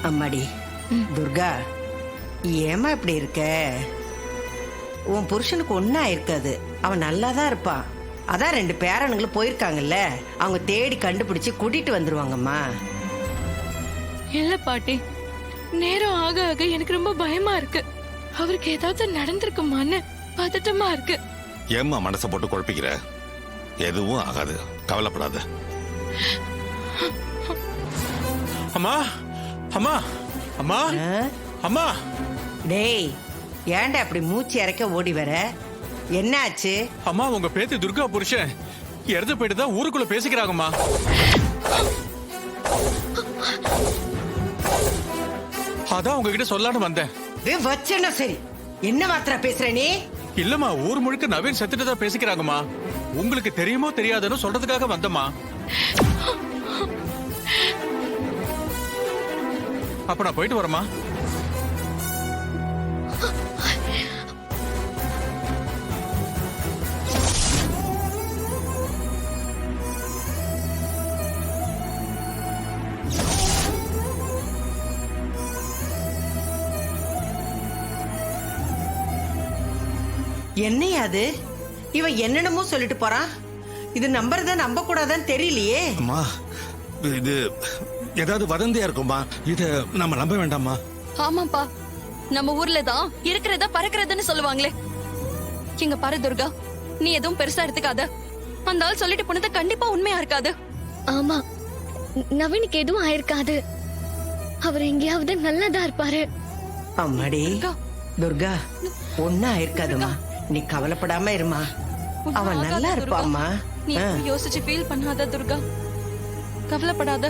அம்மாடி துர்கா, ஏமா இப்படி இருக்க? உன் புருஷனுக்கு ஒன்னா இருக்காது, அவன் நல்லாதான் இருப்பான். அதான் 2 பேரனுங்களும் போயிருக்காங்கல்ல, அவங்க தேடி கண்டுபிடிச்சு கூட்டிட்டு வந்துருவாங்கம்மா. இல்ல பாட்டி, நேரம் ஆக ஆக எனக்கு ரொம்ப பயமா இருக்கு. அவருக்கு ஏதாவது நடந்திருக்குமான்னு பதட்டமா இருக்கு. ஏம்மா மனசை போட்டு குழப்பிக்கிற? எதுவும் ஆகாது, கவலைப்படாத. அம்மா அம்மா அம்மா அம்மா. டேய், ஏன்டா அப்படி மூச்சு இறக்க ஓடி வர? என்னாச்சு? அம்மா, உங்க பேத்தி துர்கா புருஷன் இறந்து போயிட்டு தான் ஊருக்குள்ள பேசிக்கிறாங்கம்மா. அதான் உங்ககிட்ட சொல்லலான்னு வந்தேன். வச்சனா சரி, என்ன மாத்திரா பேசுற நீ? இல்லம்மா, ஊர் முழுக்க நவீன் செத்துட்டு தான் பேசிக்கிறாங்கம்மா. உங்களுக்கு தெரியுமோ தெரியாதுன்னு சொல்றதுக்காக வந்தம்மா. அப்ப நான் போயிட்டு வரமா? என்னையா அது? இவன் என்னென்னமோ சொல்லிட்டு போறான். இது நம்புறதா நம்ப கூடாதான்னு தெரியலையே. அம்மா, இது ஏதாவது வதந்தியா இருக்குமா? இத நம்ம நம்ப வேண்டாமா? ஆமாப்பா, நம்ம ஊர்ல தான் இருக்கிறதா பறக்கிறதுன்னு சொல்லுவாங்களே. இங்க பாரு துர்கா, நீ எதுவும் பெருசா எடுத்துக்காத. அந்த ஆள் சொல்லிட்டு போனது கண்டிப்பா உண்மையா இருக்காது. ஆமா, நவீனுக்கு எதுவும் ஆயிருக்காது. அவர் எங்கேயாவது நல்லதா இருப்பாரு. அம்மாடி துர்கா, ஒன்னா இருக்காதுமா, நீ கவலைப்படாம இருமா. அவன் நல்லா இருப்பாம்மா. நீ யோசிச்சு ஃபீல் பண்ணாத துர்கா, கவலைப்படாத.